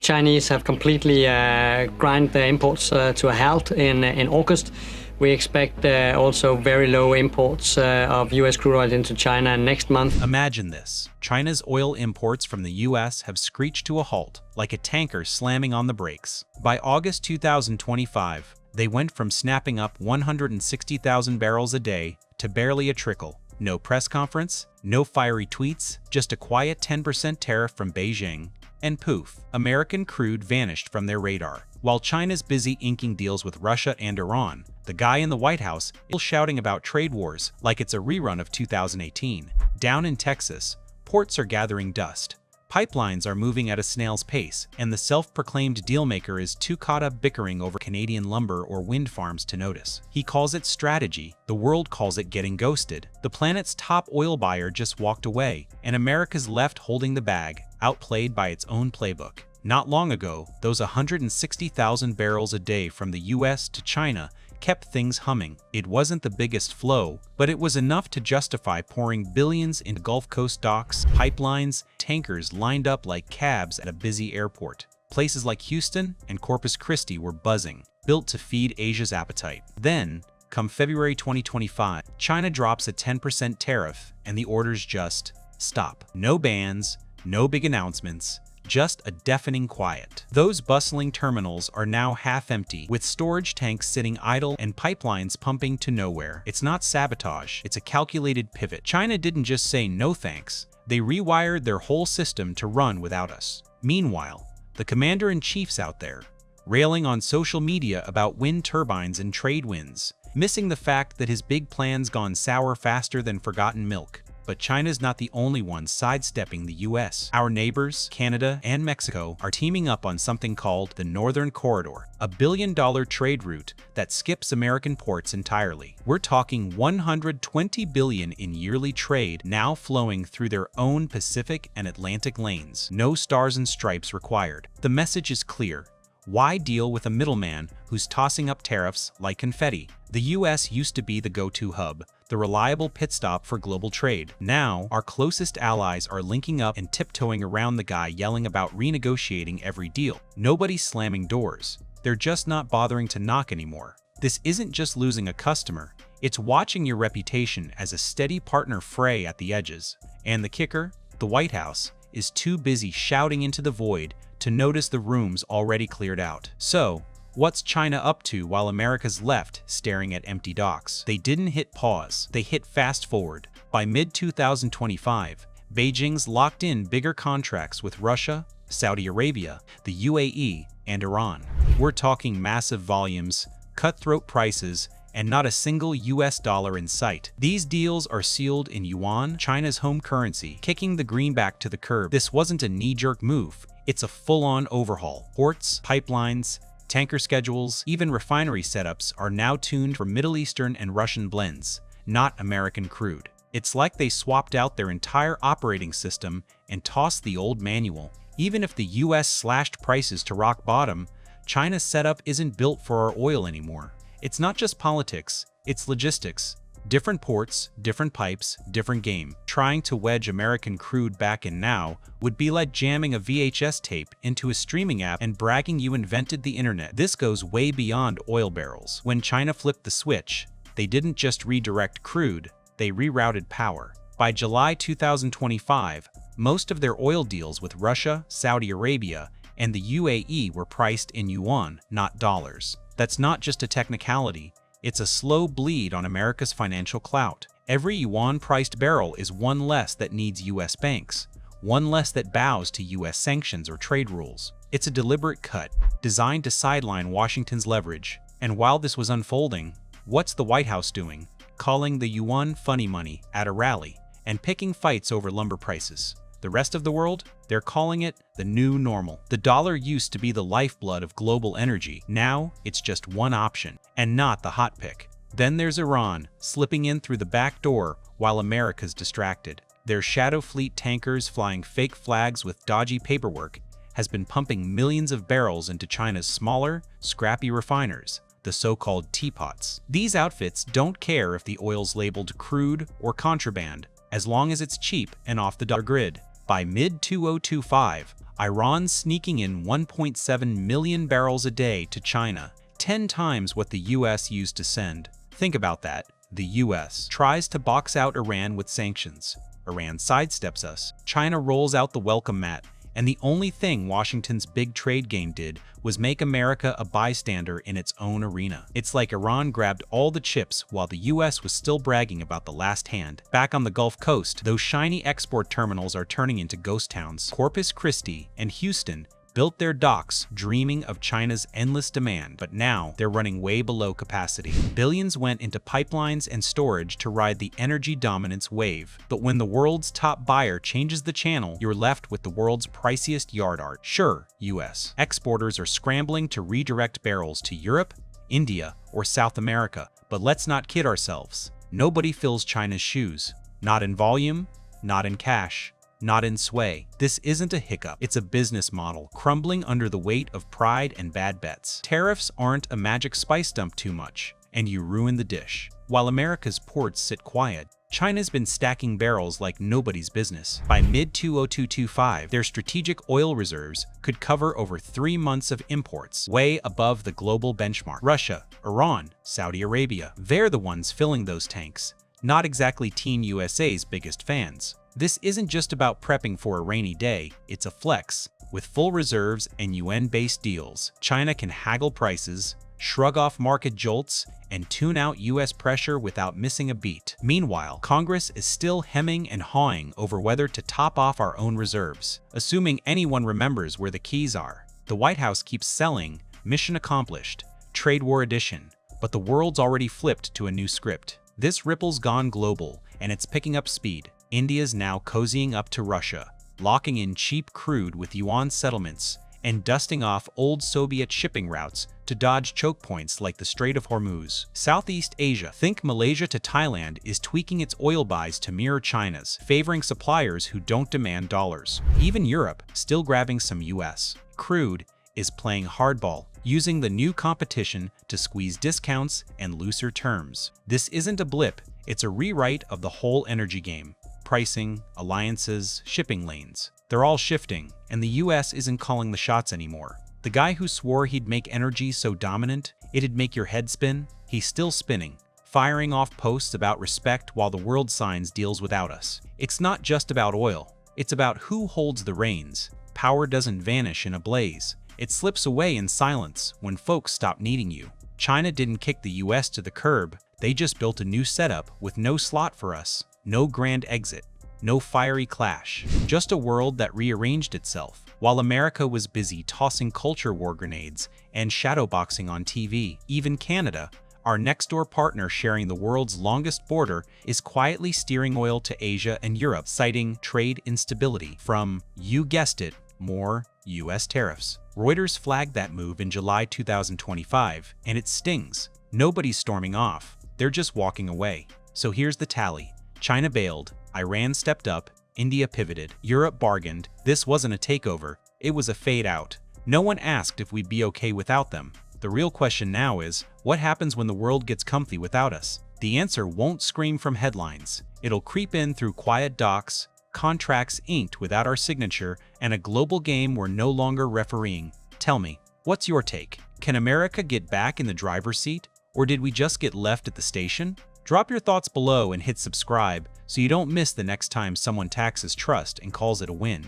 Chinese have completely grind the imports to a halt in August. We expect also very low imports of US crude oil into China next month. Imagine this. China's oil imports from the US have screeched to a halt, like a tanker slamming on the brakes. By August 2025, they went from snapping up 160,000 barrels a day to barely a trickle. No press conference, no fiery tweets, just a quiet 10% tariff from Beijing, and poof, American crude vanished from their radar. While China's busy inking deals with Russia and Iran, the guy in the White House is still shouting about trade wars like it's a rerun of 2018. Down in Texas, ports are gathering dust. Pipelines are moving at a snail's pace, and the self-proclaimed dealmaker is too caught up bickering over Canadian lumber or wind farms to notice. He calls it strategy, the world calls it getting ghosted. The planet's top oil buyer just walked away, and America's left holding the bag, outplayed by its own playbook. Not long ago, those 160,000 barrels a day from the US to China kept things humming. It wasn't the biggest flow, but it was enough to justify pouring billions into Gulf Coast docks, pipelines, tankers lined up like cabs at a busy airport. Places like Houston and Corpus Christi were buzzing, built to feed Asia's appetite. Then, come February 2025, China drops a 10% tariff and the orders just stop. No bans, no big announcements, just a deafening quiet. Those bustling terminals are now half empty, with storage tanks sitting idle and pipelines pumping to nowhere. It's not sabotage, it's a calculated pivot. China didn't just say no thanks, they rewired their whole system to run without us. Meanwhile, the commander-in-chief's out there, railing on social media about wind turbines and trade winds, missing the fact that his big plan's gone sour faster than forgotten milk. But China's not the only one sidestepping the US. Our neighbors, Canada and Mexico, are teaming up on something called the Northern Corridor, a billion-dollar trade route that skips American ports entirely. We're talking $120 billion in yearly trade now flowing through their own Pacific and Atlantic lanes. No stars and stripes required. The message is clear. Why deal with a middleman who's tossing up tariffs like confetti? The US used to be the go-to hub, the reliable pit stop for global trade. Now, our closest allies are linking up and tiptoeing around the guy yelling about renegotiating every deal. Nobody's slamming doors. They're just not bothering to knock anymore. This isn't just losing a customer, it's watching your reputation as a steady partner fray at the edges. And the kicker? The White House is too busy shouting into the void to notice the rooms already cleared out. So, what's China up to while America's left staring at empty docks? They didn't hit pause, they hit fast forward. By mid-2025, Beijing's locked in bigger contracts with Russia, Saudi Arabia, the UAE, and Iran. We're talking massive volumes, cutthroat prices, and not a single US dollar in sight. These deals are sealed in Yuan, China's home currency, kicking the greenback to the curb. This wasn't a knee-jerk move, it's a full-on overhaul. Ports, pipelines, tanker schedules, even refinery setups are now tuned for Middle Eastern and Russian blends, not American crude. It's like they swapped out their entire operating system and tossed the old manual. Even if the US slashed prices to rock bottom, China's setup isn't built for our oil anymore. It's not just politics, it's logistics. Different ports, different pipes, different game. Trying to wedge American crude back in now would be like jamming a VHS tape into a streaming app and bragging you invented the internet. This goes way beyond oil barrels. When China flipped the switch, they didn't just redirect crude, they rerouted power. By July 2025, most of their oil deals with Russia, Saudi Arabia, and the UAE were priced in yuan, not dollars. That's not just a technicality. It's a slow bleed on America's financial clout. Every yuan-priced barrel is one less that needs US banks, one less that bows to US sanctions or trade rules. It's a deliberate cut, designed to sideline Washington's leverage. And while this was unfolding, what's the White House doing? Calling the yuan funny money at a rally and picking fights over lumber prices. The rest of the world? They're calling it the new normal. The dollar used to be the lifeblood of global energy. Now, it's just one option, and not the hot pick. Then there's Iran, slipping in through the back door while America's distracted. Their shadow fleet tankers flying fake flags with dodgy paperwork has been pumping millions of barrels into China's smaller, scrappy refiners, the so-called teapots. These outfits don't care if the oil's labeled crude or contraband, as long as it's cheap and off the dollar grid. By mid-2025, Iran's sneaking in 1.7 million barrels a day to China, 10 times what the US used to send. Think about that. The US tries to box out Iran with sanctions. Iran sidesteps us. China rolls out the welcome mat. And the only thing Washington's big trade game did was make America a bystander in its own arena. It's like Iran grabbed all the chips while the US was still bragging about the last hand. Back on the Gulf Coast, those shiny export terminals are turning into ghost towns. Corpus Christi and Houston built their docks dreaming of China's endless demand, but now they're running way below capacity. Billions went into pipelines and storage to ride the energy dominance wave. But when the world's top buyer changes the channel, you're left with the world's priciest yard art. Sure, US exporters are scrambling to redirect barrels to Europe, India, or South America, but let's not kid ourselves. Nobody fills China's shoes. Not in volume, not in cash, not in sway. This isn't a hiccup, it's a business model crumbling under the weight of pride and bad bets. Tariffs aren't a magic spice dump too much, and you ruin the dish. While America's ports sit quiet, China's been stacking barrels like nobody's business. By mid-2025, their strategic oil reserves could cover over 3 months of imports, way above the global benchmark. Russia, Iran, Saudi Arabia, they're the ones filling those tanks, not exactly Team USA's biggest fans. This isn't just about prepping for a rainy day, it's a flex. With full reserves and Yuan-based deals, China can haggle prices, shrug off market jolts, and tune out US pressure without missing a beat. Meanwhile, Congress is still hemming and hawing over whether to top off our own reserves, assuming anyone remembers where the keys are. The White House keeps selling, mission accomplished, trade war edition, but the world's already flipped to a new script. This ripple's gone global, and it's picking up speed. India's now cozying up to Russia, locking in cheap crude with Yuan settlements, and dusting off old Soviet shipping routes to dodge choke points like the Strait of Hormuz. Southeast Asia, think Malaysia to Thailand, is tweaking its oil buys to mirror China's, favoring suppliers who don't demand dollars. Even Europe, still grabbing some US crude, is playing hardball, using the new competition to squeeze discounts and looser terms. This isn't a blip, it's a rewrite of the whole energy game. Pricing, alliances, shipping lanes. They're all shifting, and the US isn't calling the shots anymore. The guy who swore he'd make energy so dominant it'd make your head spin, he's still spinning, firing off posts about respect while the world signs deals without us. It's not just about oil, it's about who holds the reins. Power doesn't vanish in a blaze. It slips away in silence when folks stop needing you. China didn't kick the US to the curb, they just built a new setup with no slot for us. No grand exit, no fiery clash, just a world that rearranged itself. While America was busy tossing culture war grenades and shadowboxing on TV, even Canada, our next-door partner sharing the world's longest border, is quietly steering oil to Asia and Europe, citing trade instability from, you guessed it, more US tariffs. Reuters flagged that move in July 2025, and it stings. Nobody's storming off, they're just walking away. So here's the tally. China bailed, Iran stepped up, India pivoted, Europe bargained. This wasn't a takeover, it was a fade out. No one asked if we'd be okay without them. The real question now is, what happens when the world gets comfy without us? The answer won't scream from headlines. It'll creep in through quiet docs, contracts inked without our signature, and a global game we're no longer refereeing. Tell me, what's your take? Can America get back in the driver's seat? Or did we just get left at the station? Drop your thoughts below and hit subscribe so you don't miss the next time someone taxes trust and calls it a win.